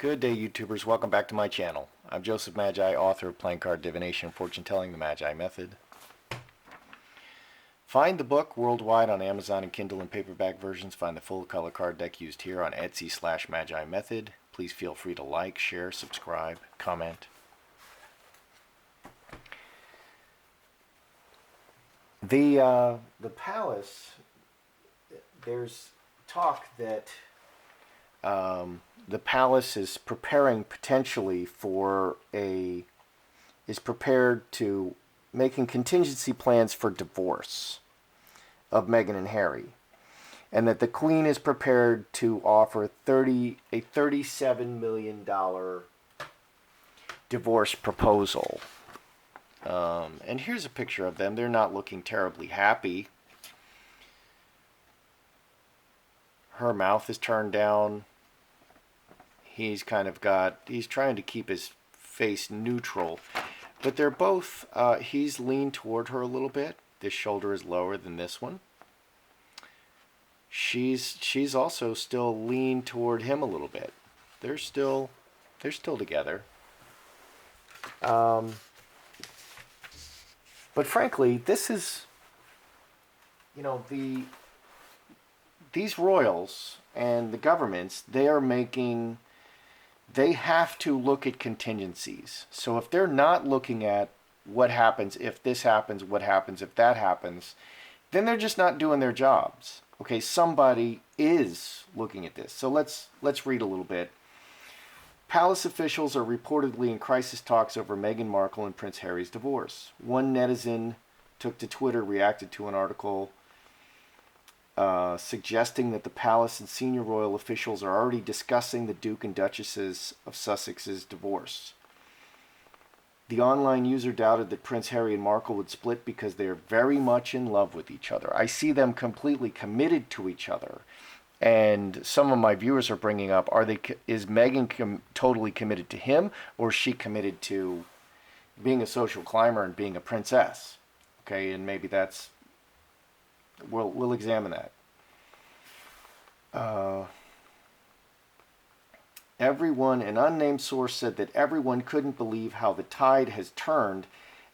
Good day, YouTubers. Welcome back to my channel. I'm Joseph Magi, author of Playing Card Divination and Fortune Telling, the Magi Method. Find the book worldwide on Amazon and Kindle and paperback versions. Find the full color card deck used here on Etsy/Magi Method. Please feel free to like, share, subscribe, comment. The palace, there's talk that the palace is preparing potentially is prepared to making contingency plans for divorce of Meghan and Harry, and that the Queen is prepared to offer a $37 million divorce proposal. And here's a picture of them. They're not looking terribly happy. Her mouth is turned down. He's trying to keep his face neutral. But they're both, he's leaned toward her a little bit. This shoulder is lower than this one. She's also still leaned toward him a little bit. They're still together. But frankly, this is, these royals and the governments, they have to look at contingencies. So if they're not looking at what happens if this happens, what happens if that happens, then they're just not doing their jobs. Okay, somebody is looking at this. So let's read a little bit. Palace officials are reportedly in crisis talks over Meghan Markle and Prince Harry's divorce. One netizen took to Twitter, reacted to an article suggesting that the palace and senior royal officials are already discussing the Duke and Duchesses of Sussex's divorce. The online user doubted that Prince Harry and Markle would split because they are very much in love with each other. I see them completely committed to each other. And some of my viewers are bringing up, is Meghan totally committed to him, or is she committed to being a social climber and being a princess? Okay, and maybe we'll examine that. An unnamed source said that everyone couldn't believe how the tide has turned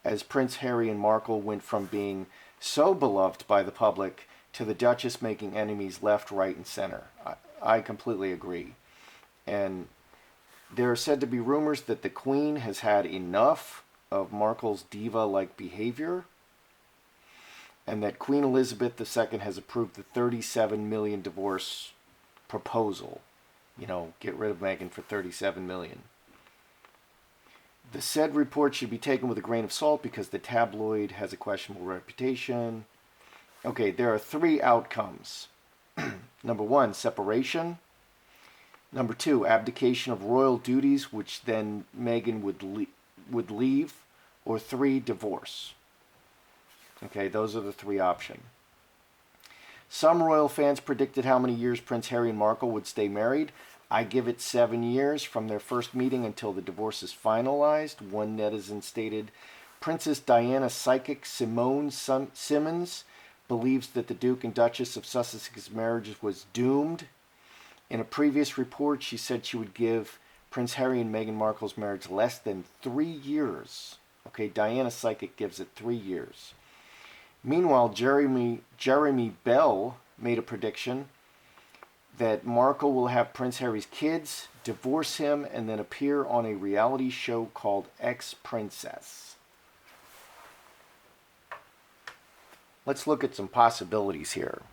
as Prince Harry and Markle went from being so beloved by the public to the Duchess making enemies left, right, and center. I completely agree. And there are said to be rumors that the Queen has had enough of Markle's diva-like behavior, and that Queen Elizabeth II has approved the $37 million divorce proposal. Get rid of Meghan for $37 million. The said report should be taken with a grain of salt because the tabloid has a questionable reputation. Okay, there are three outcomes. Number one, separation. Number two, abdication of royal duties, which then Meghan would leave. Or three, divorce. Okay, those are the three options. Some royal fans predicted how many years Prince Harry and Markle would stay married. I give it 7 years from their first meeting until the divorce is finalized. One netizen stated, Princess Diana's psychic Simone Simmons believes that the Duke and Duchess of Sussex's marriage was doomed. In a previous report, she said she would give Prince Harry and Meghan Markle's marriage less than 3 years. Okay, Diana's psychic gives it 3 years. Meanwhile, Jeremy Bell made a prediction that Markle will have Prince Harry's kids, divorce him, and then appear on a reality show called Ex-Princess. Let's look at some possibilities here.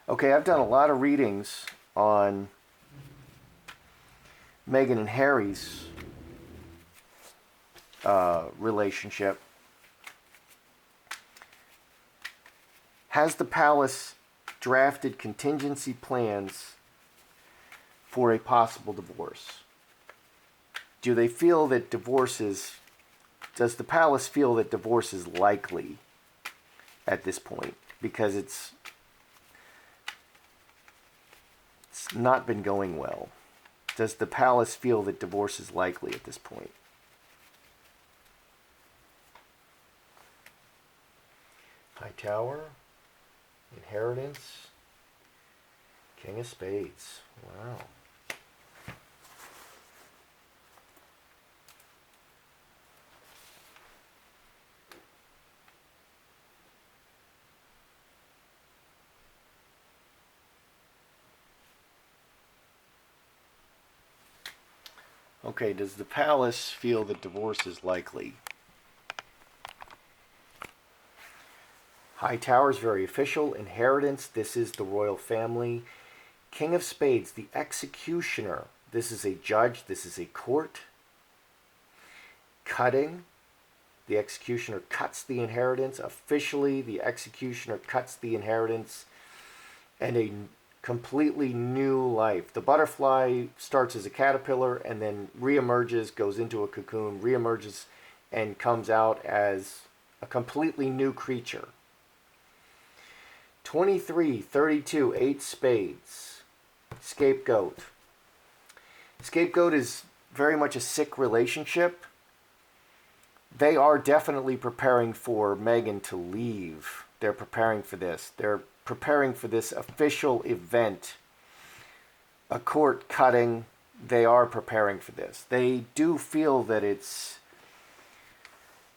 Okay, I've done a lot of readings on Meghan and Harry's relationship. Has the palace drafted contingency plans for a possible divorce? Does the palace feel that divorce is likely at this point? Because it's not been going well. Does the palace feel that divorce is likely at this point? High Tower. Inheritance. King of Spades. Wow. Okay, does the palace feel that divorce is likely? High Tower is very official. Inheritance, this is the royal family. King of Spades, the executioner. This is a judge, this is a court. Cutting, the executioner cuts the inheritance. Officially, the executioner cuts the inheritance. And a completely new life. The butterfly starts as a caterpillar and then reemerges, goes into a cocoon, reemerges, and comes out as a completely new creature. 23, 32, 8 spades. Scapegoat. Scapegoat is very much a sick relationship. They are definitely preparing for Meghan to leave. They're preparing for this. They're preparing for this official event. A court cutting. They are preparing for this. They do feel that it's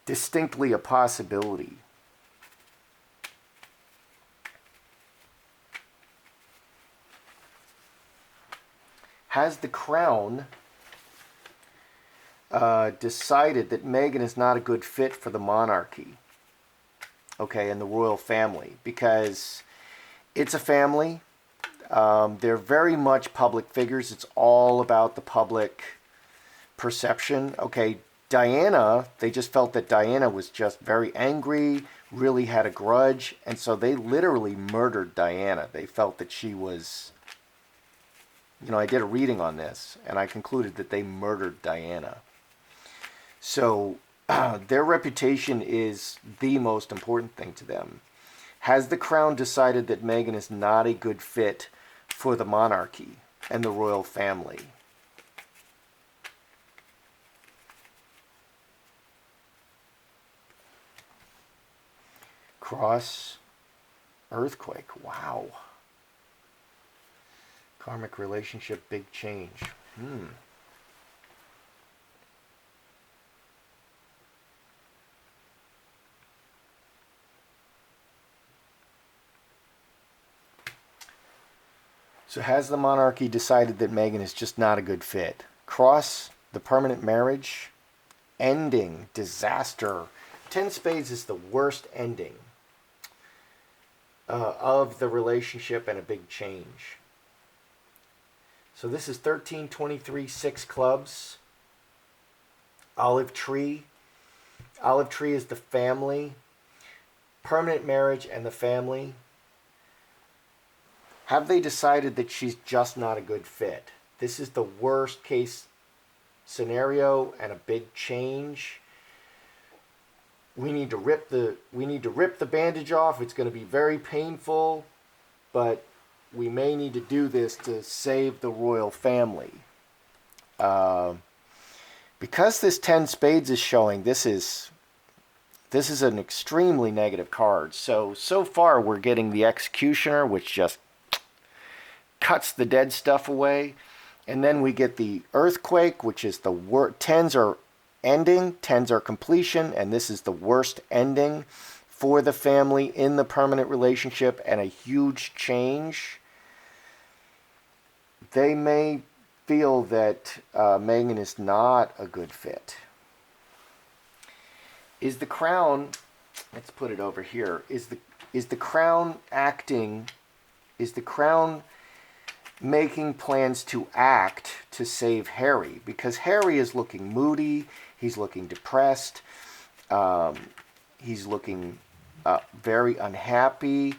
distinctly a possibility. Has the crown decided that Meghan is not a good fit for the monarchy? Okay, and the royal family, because it's a family. They're very much public figures. It's all about the public perception. Okay, Diana, they just felt that Diana was just very angry, really had a grudge, and so they literally murdered Diana. They felt that she was, I did a reading on this, and I concluded that they murdered Diana. So their reputation is the most important thing to them. Has the crown decided that Meghan is not a good fit for the monarchy and the royal family? Cross, earthquake, wow. Karmic relationship, big change. So has the monarchy decided that Meghan is just not a good fit? Cross, the permanent marriage, ending, disaster. 10 spades is the worst ending of the relationship and a big change. So this is 13, 23, 6 clubs. Olive tree. Olive tree is the family. Permanent marriage and the family. Have they decided that she's just not a good fit? This is the worst case scenario and a big change. We need to rip the bandage off. It's going to be very painful, but we may need to do this to save the royal family. Because this 10 spades is showing, this is an extremely negative card. So far we're getting the executioner, which just cuts the dead stuff away. And then we get the earthquake, which is the worst. 10s are ending, 10s are completion, and this is the worst ending for the family in the permanent relationship and a huge change. They may feel that Meghan is not a good fit. Is the crown, let's put it over here, is the crown acting, is the crown making plans to act to save Harry? Because Harry is looking moody, he's looking depressed, he's looking very unhappy.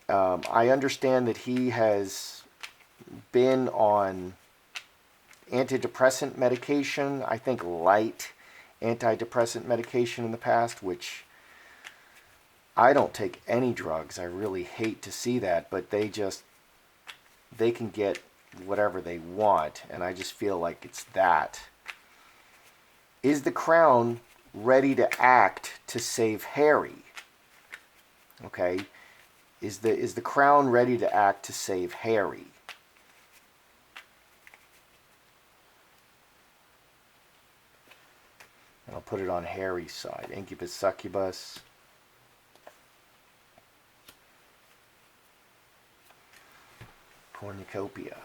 I understand that he has been on antidepressant medication, I think light antidepressant medication in the past, which I don't take any drugs. I really hate to see that, but they can get whatever they want, and I just feel like it's that. Is the crown ready to act to save Harry? Okay. Is the crown ready to act to save Harry? And I'll put it on Harry's side. Incubus, succubus. Cornucopia.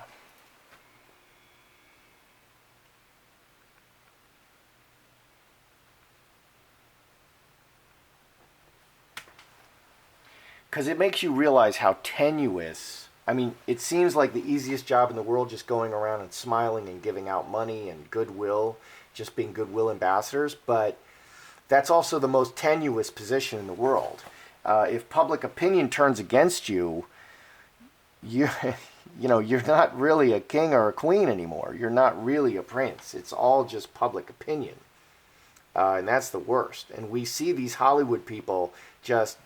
because it makes you realize how tenuous. I mean, it seems like the easiest job in the world, just going around and smiling and giving out money and goodwill, just being goodwill ambassadors. But that's also the most tenuous position in the world. If public opinion turns against you, you you know, you're not really a king or a queen anymore. You're not really a prince. It's all just public opinion, and that's the worst. And we see these Hollywood people just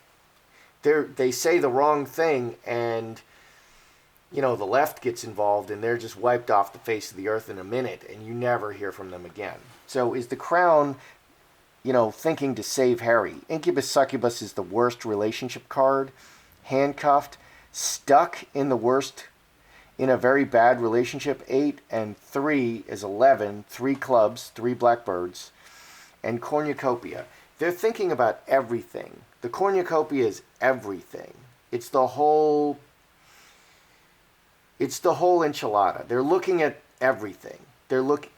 they say the wrong thing, and you know, the left gets involved, and they're just wiped off the face of the earth in a minute, and you never hear from them again. So is the crown, you know, thinking to save Harry? Incubus Succubus is the worst relationship card. Handcuffed, stuck in the worst, in a very bad relationship. 8 and 3 is 11. 3 clubs, 3 blackbirds, and cornucopia. They're thinking about everything. The cornucopia is everything. It's the whole enchilada. They're looking at everything.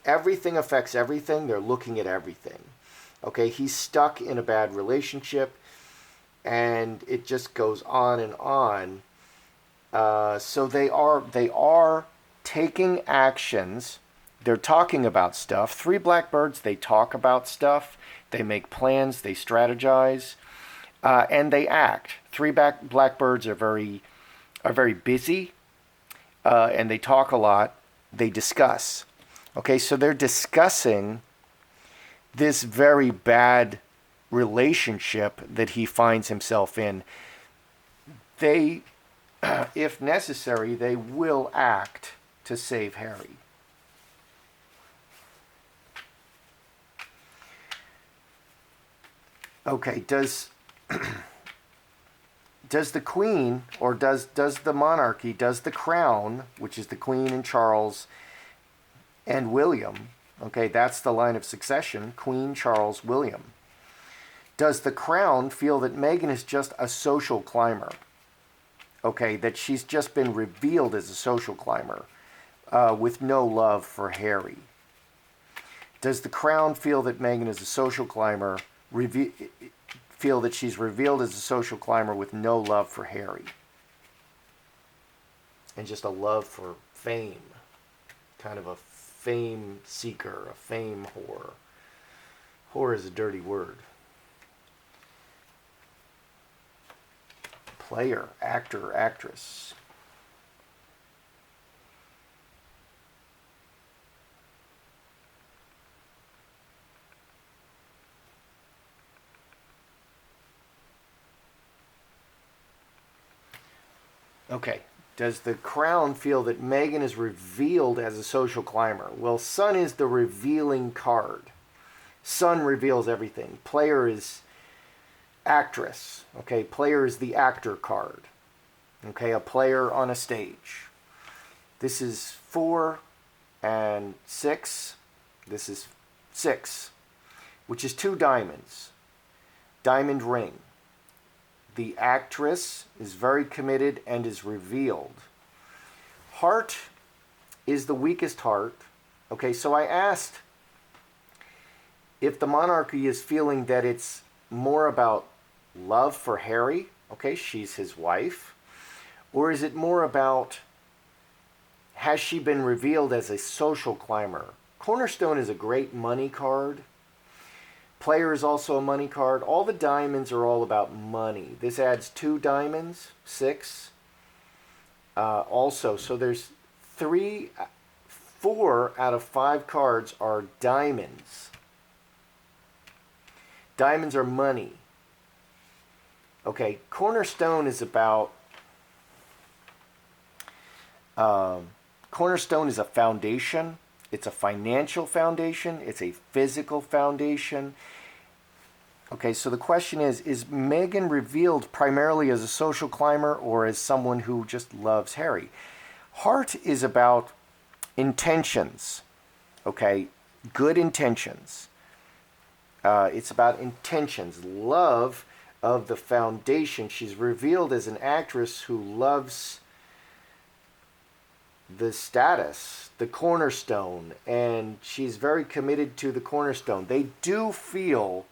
Everything affects everything. They're looking at everything. Okay, he's stuck in a bad relationship, and it just goes on and on. So they are taking actions. They're talking about stuff. 3 blackbirds, they talk about stuff. They make plans. They strategize, and they act. 3 blackbirds are very busy, and they talk a lot. They discuss. Okay, so they're discussing this very bad relationship that he finds himself in. They, if necessary, they will act to save Harry. Okay, does the Queen, or does the monarchy, does the crown, which is the Queen and Charles and William, okay, that's the line of succession, Queen, Charles, William. Does the crown feel that Meghan is just a social climber? Okay, that she's just been revealed as a social climber with no love for Harry? Does the crown feel that Meghan is a social climber, feel that she's revealed as a social climber with no love for Harry? And just a love for fame, kind of a fame seeker, a fame whore. Whore is a dirty word. Player, actor, actress. Okay. Does the crown feel that Meghan is revealed as a social climber? Well, Sun is the revealing card. Sun reveals everything. Player is actress. Okay, player is the actor card. Okay, a player on a stage. This is 4 and 6. This is 6, which is 2 diamonds. Diamond ring. The actress is very committed and is revealed. Heart is the weakest heart. Okay, so I asked if the monarchy is feeling that it's more about love for Harry, okay, she's his wife, or is it more about, has she been revealed as a social climber? Cornerstone is a great money card. Player is also a money card. All the diamonds are all about money. This adds 2 diamonds, 6. Also, so there's 4 out of 5 cards are diamonds. Diamonds are money. Okay, Cornerstone is about, Cornerstone is a foundation. It's a financial foundation. It's a physical foundation. Okay, so the question is Meghan revealed primarily as a social climber or as someone who just loves Harry? Heart is about intentions, okay? Good intentions. It's about intentions, love of the foundation. She's revealed as an actress who loves the status, the cornerstone, and she's very committed to the cornerstone. They do feel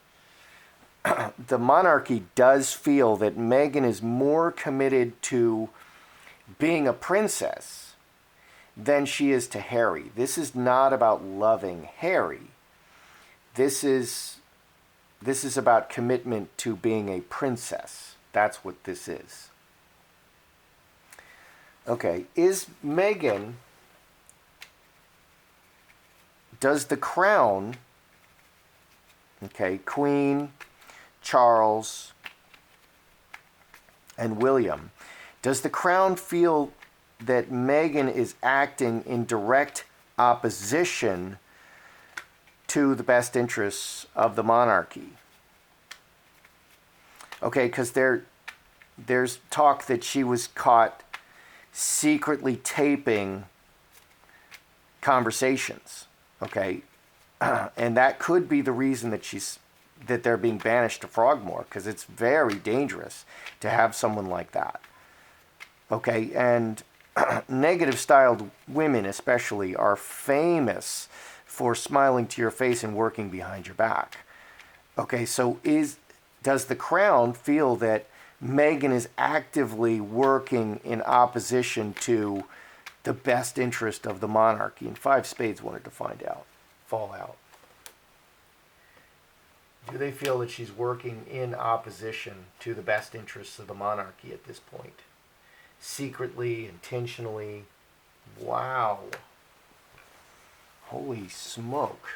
the monarchy does feel that Meghan is more committed to being a princess than she is to Harry. This is not about loving Harry. This is about commitment to being a princess. That's what this is. Okay, is Meghan, does the crown, okay, Queen, Charles, and William, does the crown feel that Meghan is acting in direct opposition to the best interests of the monarchy? Okay, because there's talk that she was caught secretly taping conversations, okay? And that could be the reason that they're being banished to Frogmore, because it's very dangerous to have someone like that. Okay, and negative styled women especially are famous for smiling to your face and working behind your back. Okay, so does the crown feel that Meghan is actively working in opposition to the best interest of the monarchy? And Five Spades wanted to fall out. Do they feel that she's working in opposition to the best interests of the monarchy at this point? Secretly, intentionally? Wow. Holy smoke.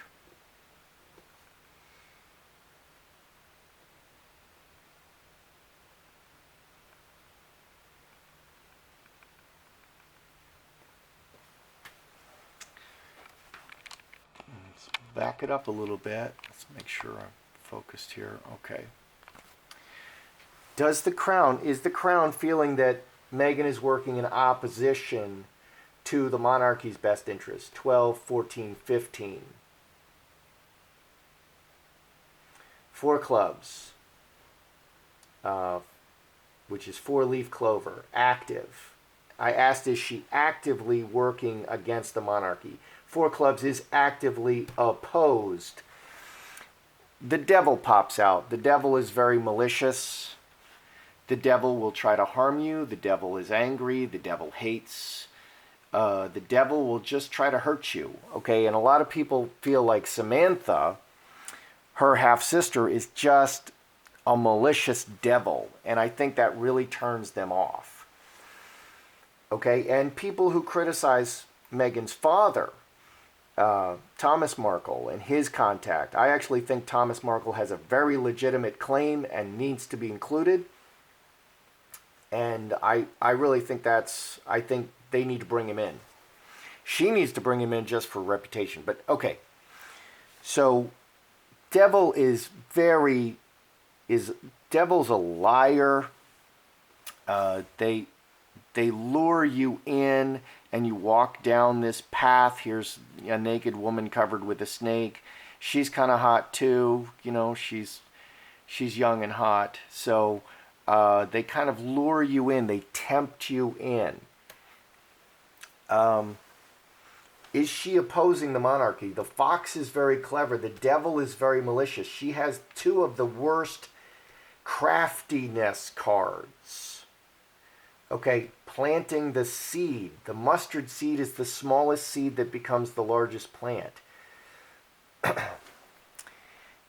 Let's back it up a little bit. Let's make sure I'm focused here. Okay. Is the crown feeling that Meghan is working in opposition to the monarchy's best interests? 12, 14, 15. Four clubs, which is four-leaf clover, active. I asked, is she actively working against the monarchy? Four clubs is actively opposed. The devil pops out. The devil is very malicious. The devil will try to harm you. The devil is angry. The devil hates. The devil will just try to hurt you. Okay, and a lot of people feel like Samantha, her half-sister, is just a malicious devil. And I think that really turns them off. Okay, and people who criticize Meghan's father, Thomas Markle, and his contact, I actually think Thomas Markle has a very legitimate claim and needs to be included. And I really think I think they need to bring him in. She needs to bring him in just for reputation. But okay, so devil devil's a liar. They lure you in, and you walk down this path. Here's a naked woman covered with a snake. She's kind of hot too. You know, she's young and hot. So they kind of lure you in. They tempt you in. Is she opposing the monarchy? The fox is very clever. The devil is very malicious. She has two of the worst craftiness cards. Okay, planting the seed. The mustard seed is the smallest seed that becomes the largest plant.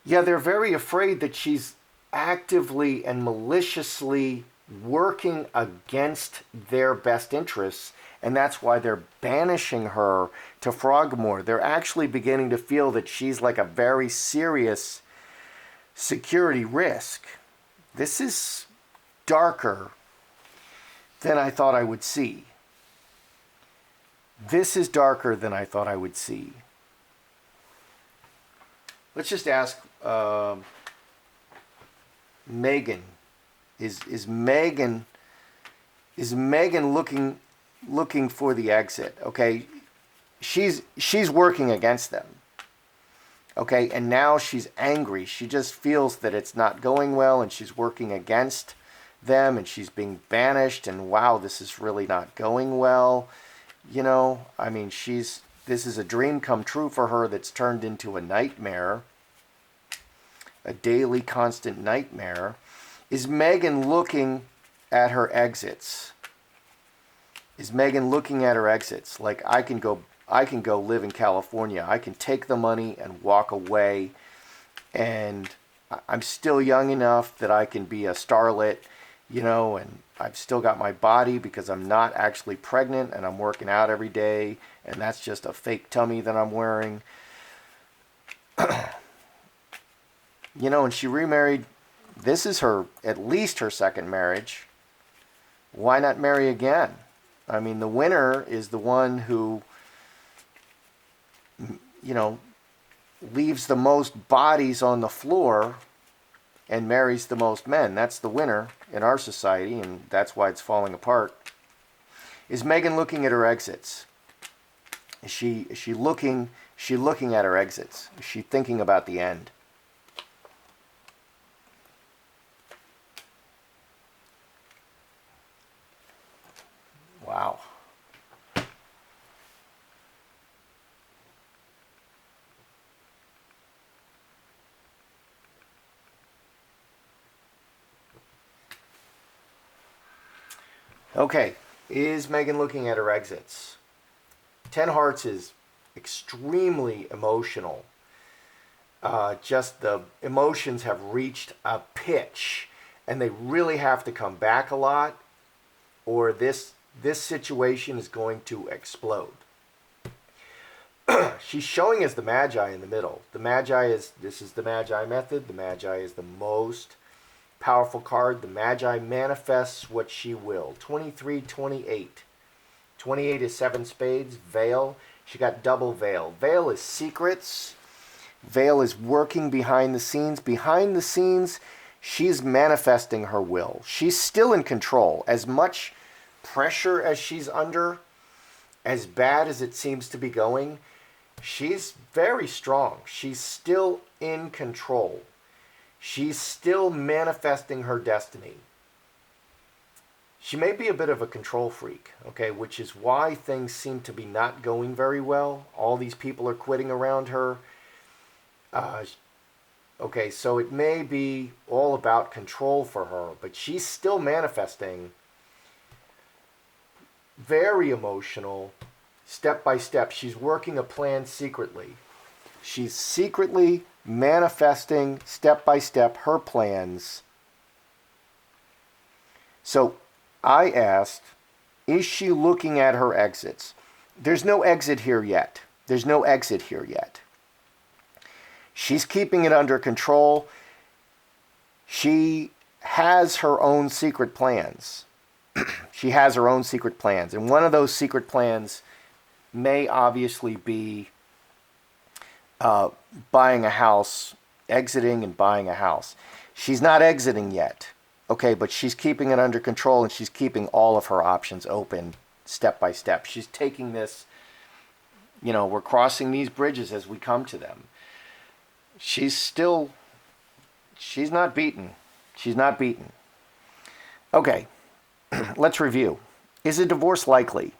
Yeah, they're very afraid that she's actively and maliciously working against their best interests, and that's why they're banishing her to Frogmore. They're actually beginning to feel that she's like a very serious security risk. This is darker than I thought I would see. This is darker than I thought I would see. Let's just ask Meghan. Is Meghan looking for the exit? Okay, she's working against them. Okay, and now she's angry. She just feels that it's not going well, and she's working against them, and she's being banished, and wow, this is really not going well. You know, I mean, this is a dream come true for her that's turned into a nightmare. a daily constant nightmare. Is Meghan looking at her exits? Is Meghan looking at her exits? Like, I can go live in California. I can take the money and walk away, and I'm still young enough that I can be a starlet, and I've still got my body because I'm not actually pregnant and I'm working out every day, and that's just a fake tummy that I'm wearing. And she remarried. This is at least her second marriage. Why not marry again? I mean, the winner is the one who, leaves the most bodies on the floor and marries the most men. That's the winner in our society, and that's why it's falling apart. Is Meghan looking at her exits? Is she looking at her exits? Is she thinking about the end? Wow. Okay, is Meghan looking at her exits? 10 Hearts is extremely emotional. Just the emotions have reached a pitch, and they really have to come back a lot, or this situation is going to explode. She's showing us the Magi in the middle. This is the Magi method. The Magi is the most powerful card. The Magi manifests what she will. 23, 28. 28 is 7 spades. Veil. She got double veil. Veil is secrets. Veil is working behind the scenes. Behind the scenes, she's manifesting her will. She's still in control. As much pressure as she's under, as bad as it seems to be going, she's very strong. She's still in control. She's still manifesting her destiny. She may be a bit of a control freak, okay, which is why things seem to be not going very well. All these people are quitting around her. Okay, so it may be all about control for her, but she's still manifesting. Very emotional, step by step. She's working a plan secretly. She's secretly manifesting step by step her plans. So I asked, is she looking at her exits? There's no exit here yet. There's no exit here yet. She's keeping it under control. She has her own secret plans. She has her own secret plans. And one of those secret plans may obviously be buying a house, exiting and buying a house. She's not exiting yet, okay, but she's keeping it under control, and she's keeping all of her options open step by step. She's taking this, we're crossing these bridges as we come to them. She's not beaten. She's not beaten. Okay, let's review. Is a divorce likely?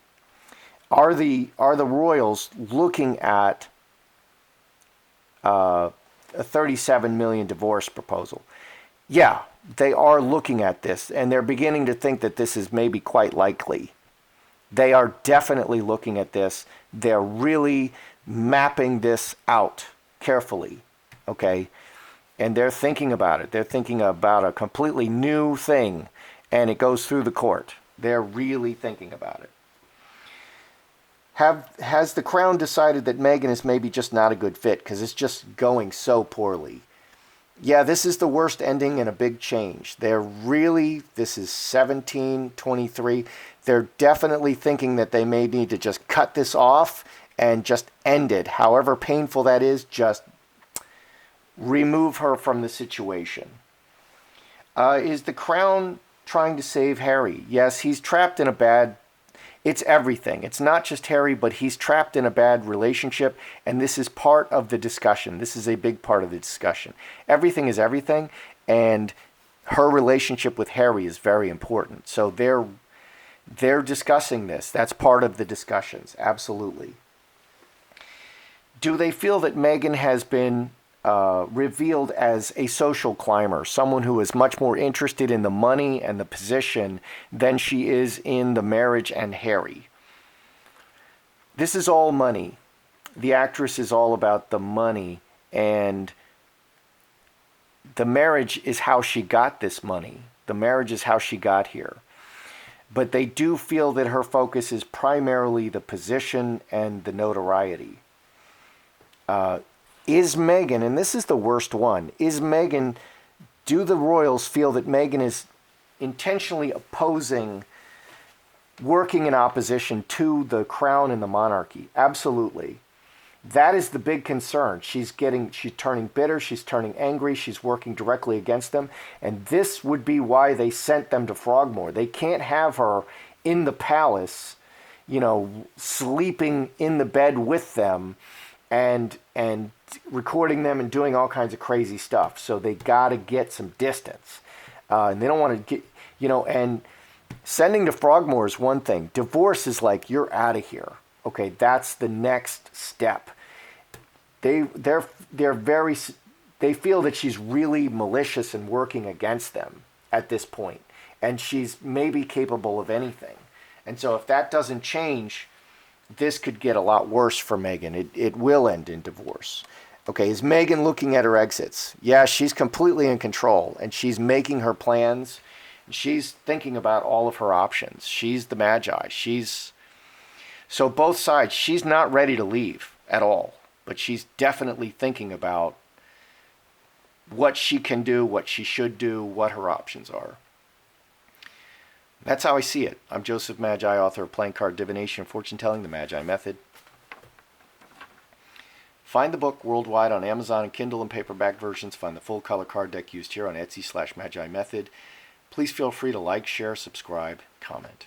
Are the royals looking at a $37 million divorce proposal? Yeah, they are looking at this, and they're beginning to think that this is maybe quite likely. They are definitely looking at this. They're really mapping this out carefully, okay? And they're thinking about it. They're thinking about a completely new thing, and it goes through the court. They're really thinking about it. Has the Crown decided that Meghan is maybe just not a good fit because it's just going so poorly? Yeah, this is the worst ending in a big change. This is 1723. They're definitely thinking that they may need to just cut this off and just end it. However painful that is, just remove her from the situation. Is the Crown trying to save Harry? Yes, he's trapped in a bad... It's everything. It's not just Harry, but he's trapped in a bad relationship, and this is part of the discussion. This is a big part of the discussion. Everything is everything, and her relationship with Harry is very important. So they're discussing this. That's part of the discussions, absolutely. Do they feel that Meghan has been revealed as a social climber, someone who is much more interested in the money and the position than she is in the marriage and Harry. This is all money. The actress is all about the money, and the marriage is how she got this money. The marriage is how she got here. But they do feel that her focus is primarily the position and the notoriety. Is Meghan, and this is the worst one, do the royals feel that Meghan is intentionally opposing, working in opposition to the crown and the monarchy? Absolutely. That is the big concern. She's turning bitter, she's turning angry, she's working directly against them. And this would be why they sent them to Frogmore. They can't have her in the palace, sleeping in the bed with them and recording them and doing all kinds of crazy stuff. So they got to get some distance. And they don't want to get, and sending to Frogmore is one thing. Divorce is like, you're out of here. Okay, that's the next step. They feel that she's really malicious and working against them at this point, and she's maybe capable of anything. And so if that doesn't change, this could get a lot worse for Meghan. It will end in divorce. Okay, is Meghan looking at her exits? Yeah, she's completely in control, and she's making her plans. She's thinking about all of her options. She's the Magi. So both sides, she's not ready to leave at all, but she's definitely thinking about what she can do, what she should do, what her options are. That's how I see it. I'm Joseph Magi, author of Playing Card Divination and Fortune Telling, The Magi Method. Find the book worldwide on Amazon and Kindle and paperback versions. Find the full color card deck used here on Etsy/Magi Method. Please feel free to like, share, subscribe, comment.